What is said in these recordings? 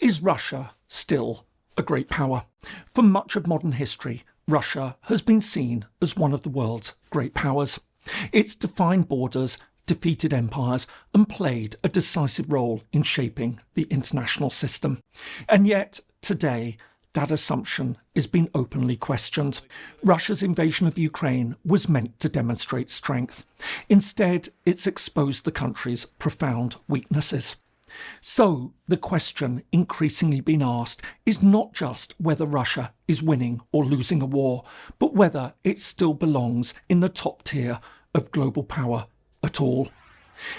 Is Russia still a great power? For much of modern history, Russia has been seen as one of the world's great powers. It's defined borders, defeated empires, and played a decisive role in shaping the international system. And yet, today, that assumption is being openly questioned. Russia's invasion of Ukraine was meant to demonstrate strength. Instead, it's exposed the country's profound weaknesses. So, the question increasingly being asked is not just whether Russia is winning or losing a war, but whether it still belongs in the top tier of global power at all.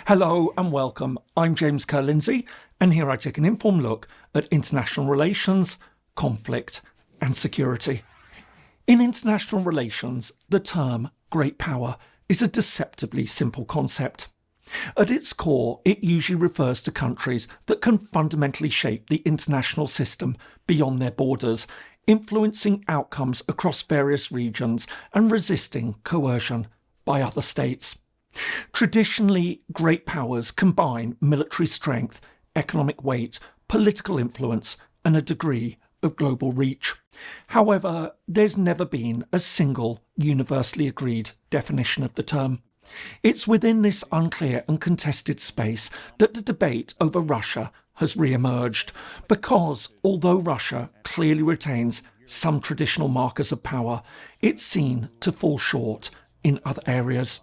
Hello and welcome. I'm James Ker-Lindsay, and here I take an informed look at international relations, conflict and security. In international relations, the term great power is a deceptively simple concept. At its core, it usually refers to countries that can fundamentally shape the international system beyond their borders, influencing outcomes across various regions and resisting coercion by other states. Traditionally, great powers combine military strength, economic weight, political influence, and a degree of global reach. However, there's never been a single, universally agreed definition of the term. It's within this unclear and contested space that the debate over Russia has re-emerged, because although Russia clearly retains some traditional markers of power, it's seen to fall short in other areas.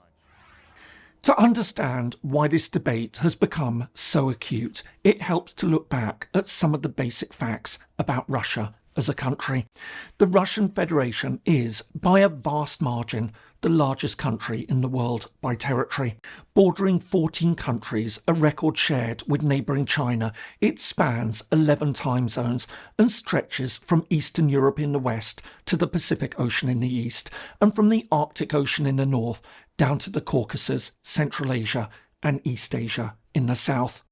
To understand why this debate has become so acute, it helps to look back at some of the basic facts about Russia as a country. The Russian Federation is, by a vast margin, the largest country in the world by territory. Bordering 14 countries, a record shared with neighbouring China, it spans 11 time zones and stretches from Eastern Europe in the west to the Pacific Ocean in the east, and from the Arctic Ocean in the north down to the Caucasus, Central Asia and East Asia in the south.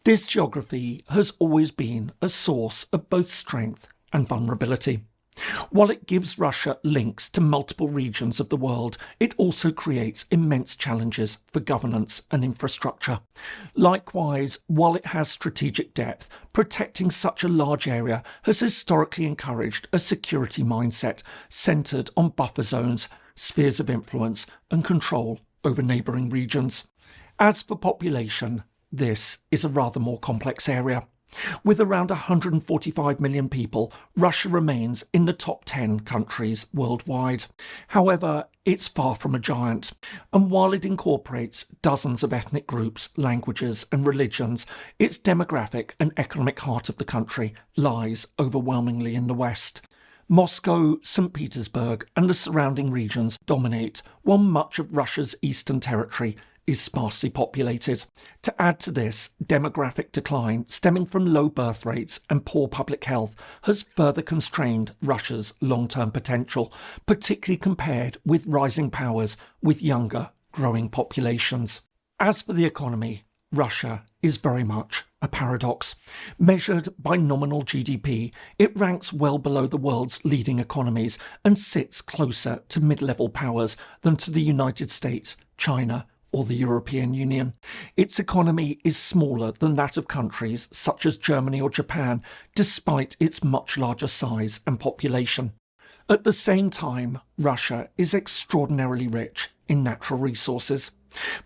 This geography has always been a source of both strength and vulnerability. While it gives Russia links to multiple regions of the world, it also creates immense challenges for governance and infrastructure. Likewise, while it has strategic depth, protecting such a large area has historically encouraged a security mindset centred on buffer zones, spheres of influence and control over neighbouring regions. As for population, this is a rather more complex area. With around 145 million people, Russia remains in the top 10 countries worldwide. However, it's far from a giant, and while it incorporates dozens of ethnic groups, languages and religions, its demographic and economic heart of the country lies overwhelmingly in the West. Moscow, St. Petersburg and the surrounding regions dominate, while much of Russia's eastern territory is sparsely populated. To add to this, demographic decline stemming from low birth rates and poor public health has further constrained Russia's long-term potential, particularly compared with rising powers with younger, growing populations. As for the economy, Russia is very much a paradox. Measured by nominal GDP, it ranks well below the world's leading economies and sits closer to mid-level powers than to the United States, China, or the European Union. Its economy is smaller than that of countries such as Germany or Japan, despite its much larger size and population. At the same time, Russia is extraordinarily rich in natural resources,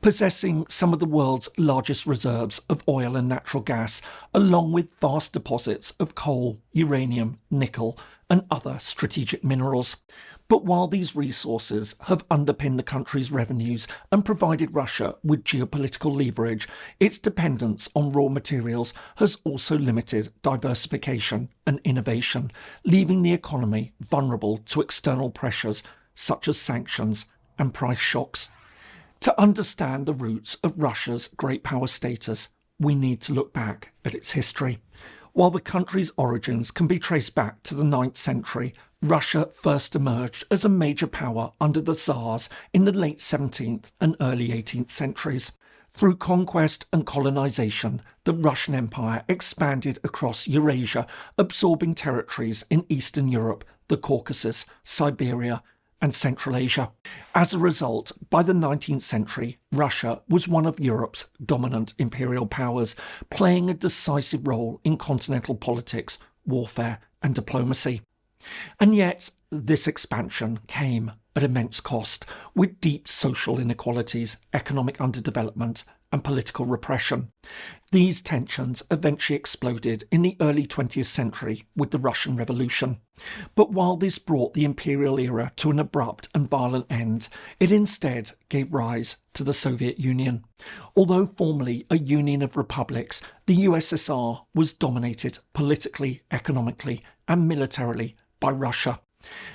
possessing some of the world's largest reserves of oil and natural gas, along with vast deposits of coal, uranium, nickel, and other strategic minerals. But while these resources have underpinned the country's revenues and provided Russia with geopolitical leverage, its dependence on raw materials has also limited diversification and innovation, leaving the economy vulnerable to external pressures such as sanctions and price shocks. To understand the roots of Russia's great power status, we need to look back at its history. While the country's origins can be traced back to the 9th century, Russia first emerged as a major power under the Tsars in the late 17th and early 18th centuries. Through conquest and colonisation, the Russian Empire expanded across Eurasia, absorbing territories in Eastern Europe, the Caucasus, Siberia and Central Asia. As a result, by the 19th century, Russia was one of Europe's dominant imperial powers, playing a decisive role in continental politics, warfare and diplomacy. And yet, this expansion came at immense cost, with deep social inequalities, economic underdevelopment and political repression. These tensions eventually exploded in the early 20th century with the Russian Revolution. But while this brought the imperial era to an abrupt and violent end, it instead gave rise to the Soviet Union. Although formerly a union of republics, the USSR was dominated politically, economically and militarily by Russia.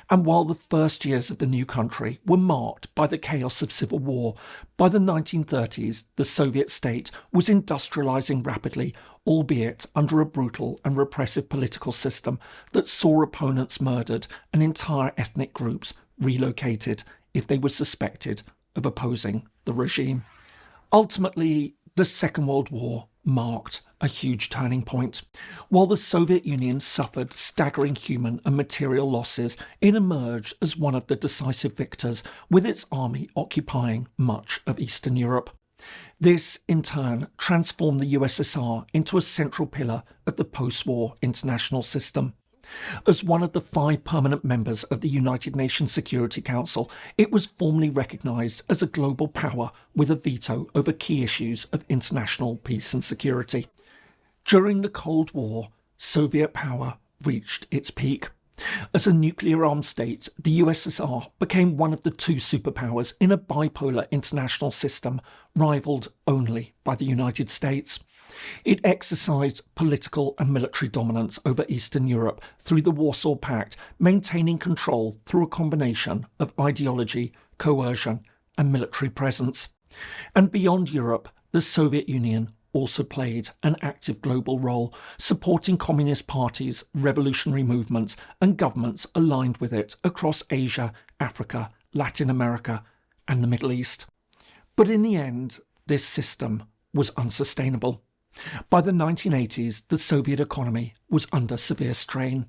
And while the first years of the new country were marked by the chaos of civil war, by the 1930s the Soviet state was industrialising rapidly, albeit under a brutal and repressive political system that saw opponents murdered and entire ethnic groups relocated if they were suspected of opposing the regime. Ultimately, the Second World War marked a huge turning point. While the Soviet Union suffered staggering human and material losses, it emerged as one of the decisive victors, with its army occupying much of Eastern Europe. This, in turn, transformed the USSR into a central pillar of the post-war international system. As one of the 5 permanent members of the United Nations Security Council, it was formally recognised as a global power with a veto over key issues of international peace and security. During the Cold War, Soviet power reached its peak. As a nuclear-armed state, the USSR became one of the 2 superpowers in a bipolar international system, rivalled only by the United States. It exercised political and military dominance over Eastern Europe through the Warsaw Pact, maintaining control through a combination of ideology, coercion and military presence. And beyond Europe, the Soviet Union also played an active global role, supporting communist parties, revolutionary movements and governments aligned with it across Asia, Africa, Latin America and the Middle East. But in the end, this system was unsustainable. By the 1980s, the Soviet economy was under severe strain.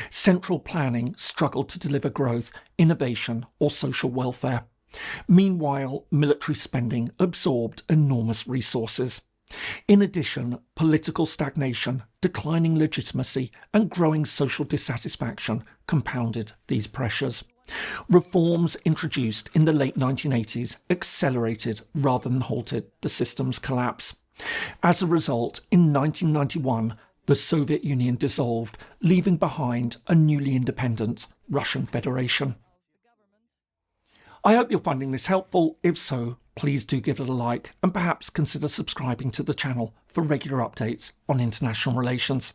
Central planning struggled to deliver growth, innovation or social welfare. Meanwhile, military spending absorbed enormous resources. In addition, political stagnation, declining legitimacy and growing social dissatisfaction compounded these pressures. Reforms introduced in the late 1980s accelerated rather than halted the system's collapse. As a result, in 1991, the Soviet Union dissolved, leaving behind a newly independent Russian Federation. I hope you're finding this helpful. If so, please do give it a like and perhaps consider subscribing to the channel for regular updates on international relations.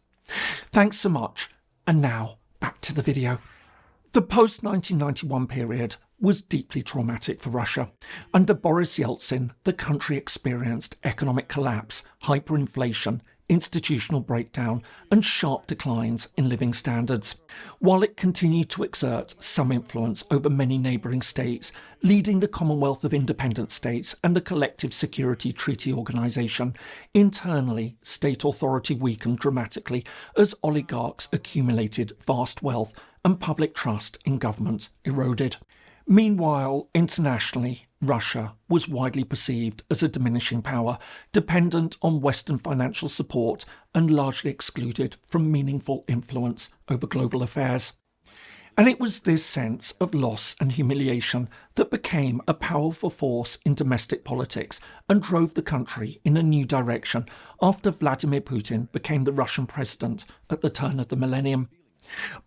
Thanks so much, and now back to the video. The post-1991 period was deeply traumatic for Russia. Under Boris Yeltsin, the country experienced economic collapse, hyperinflation, institutional breakdown and sharp declines in living standards, while it continued to exert some influence over many neighbouring states, leading the Commonwealth of Independent States and the Collective Security Treaty Organisation. Internally, state authority weakened dramatically as oligarchs accumulated vast wealth and public trust in government eroded. Meanwhile, internationally, Russia was widely perceived as a diminishing power, dependent on Western financial support and largely excluded from meaningful influence over global affairs. And it was this sense of loss and humiliation that became a powerful force in domestic politics and drove the country in a new direction after Vladimir Putin became the Russian president at the turn of the millennium.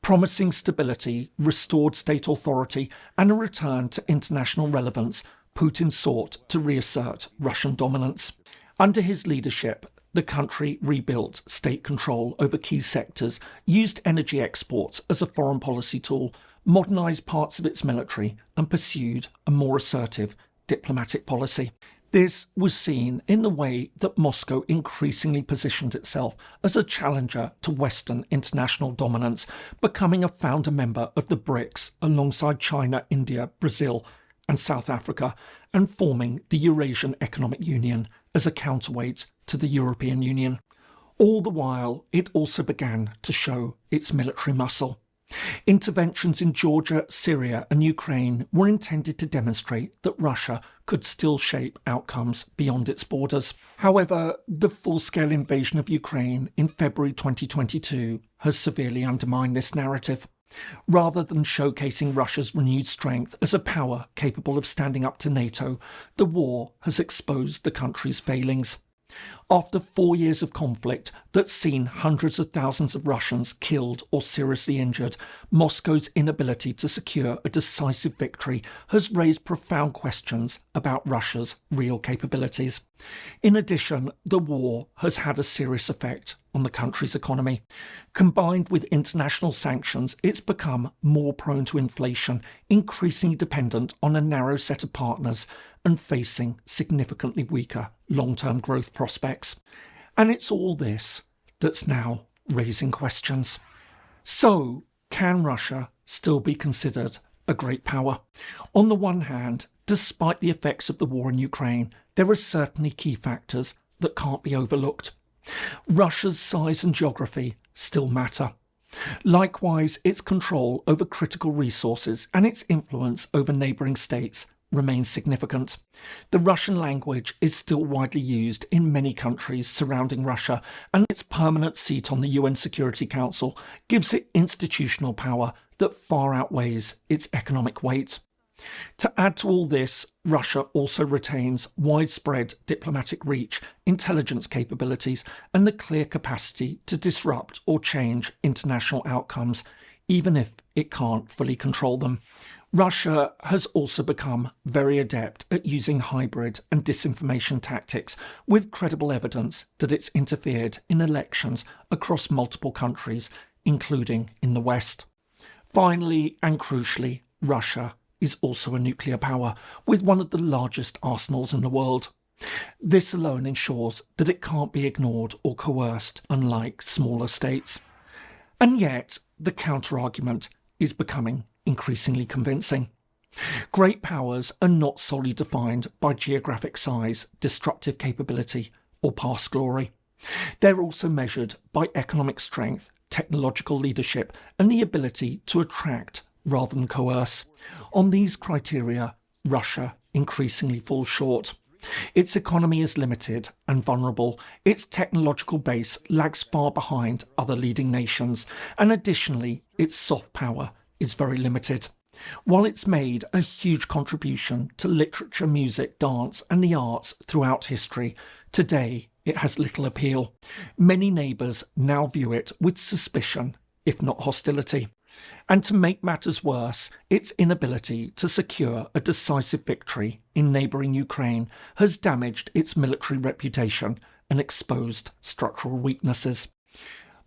Promising stability, restored state authority and a return to international relevance, Putin sought to reassert Russian dominance. Under his leadership, the country rebuilt state control over key sectors, used energy exports as a foreign policy tool, modernised parts of its military and pursued a more assertive diplomatic policy. This was seen in the way that Moscow increasingly positioned itself as a challenger to Western international dominance, becoming a founder member of the BRICS alongside China, India, Brazil and South Africa, and forming the Eurasian Economic Union as a counterweight to the European Union. All the while, it also began to show its military muscle. Interventions in Georgia, Syria and Ukraine were intended to demonstrate that Russia could still shape outcomes beyond its borders. However, the full-scale invasion of Ukraine in February 2022 has severely undermined this narrative. Rather than showcasing Russia's renewed strength as a power capable of standing up to NATO, the war has exposed the country's failings. After 4 years of conflict that's seen hundreds of thousands of Russians killed or seriously injured, Moscow's inability to secure a decisive victory has raised profound questions about Russia's real capabilities. In addition, the war has had a serious effect on the country's economy. Combined with international sanctions, it's become more prone to inflation, increasingly dependent on a narrow set of partners and facing significantly weaker long-term growth prospects. And it's all this that's now raising questions. So, can Russia still be considered a great power? On the one hand, despite the effects of the war in Ukraine, there are certainly key factors that can't be overlooked. Russia's size and geography still matter. Likewise, its control over critical resources and its influence over neighbouring states remains significant. The Russian language is still widely used in many countries surrounding Russia, and its permanent seat on the UN Security Council gives it institutional power that far outweighs its economic weight. To add to all this, Russia also retains widespread diplomatic reach, intelligence capabilities, and the clear capacity to disrupt or change international outcomes, even if it can't fully control them. Russia has also become very adept at using hybrid and disinformation tactics, with credible evidence that it's interfered in elections across multiple countries, including in the West. Finally, and crucially, Russia is also a nuclear power, with one of the largest arsenals in the world. This alone ensures that it can't be ignored or coerced, unlike smaller states. And yet, the counter-argument is becoming increasingly convincing. Great powers are not solely defined by geographic size, destructive capability, or past glory. They're also measured by economic strength, technological leadership, and the ability to attract rather than coerce. On these criteria, Russia increasingly falls short. Its economy is limited and vulnerable, its technological base lags far behind other leading nations, and additionally, its soft power is very limited. While it's made a huge contribution to literature, music, dance and the arts throughout history, today it has little appeal. Many neighbours now view it with suspicion, if not hostility. And to make matters worse, its inability to secure a decisive victory in neighbouring Ukraine has damaged its military reputation and exposed structural weaknesses.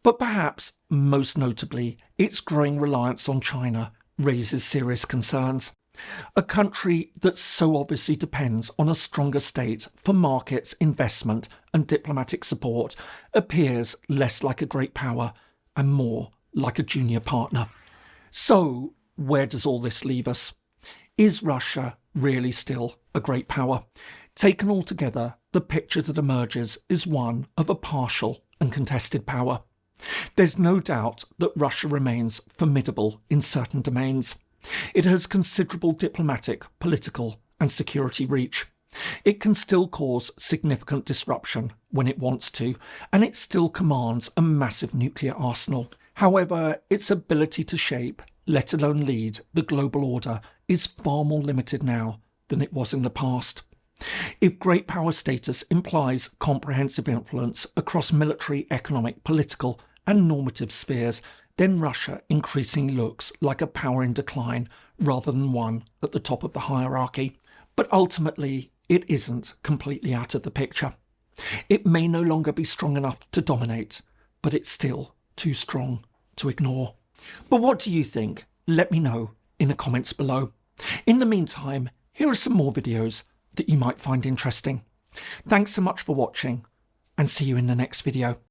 But perhaps most notably, its growing reliance on China raises serious concerns. A country that so obviously depends on a stronger state for markets, investment and diplomatic support appears less like a great power and more like a junior partner. So, where does all this leave us? Is Russia really still a great power? Taken all together, the picture that emerges is one of a partial and contested power. There's no doubt that Russia remains formidable in certain domains. It has considerable diplomatic, political and security reach. It can still cause significant disruption when it wants to, and it still commands a massive nuclear arsenal. However, its ability to shape, let alone lead, the global order is far more limited now than it was in the past. If great power status implies comprehensive influence across military, economic, political and normative spheres, then Russia increasingly looks like a power in decline rather than one at the top of the hierarchy. But ultimately, it isn't completely out of the picture. It may no longer be strong enough to dominate, but it's still too strong to ignore. But what do you think? Let me know in the comments below. In the meantime, here are some more videos that you might find interesting. Thanks so much for watching, and see you in the next video.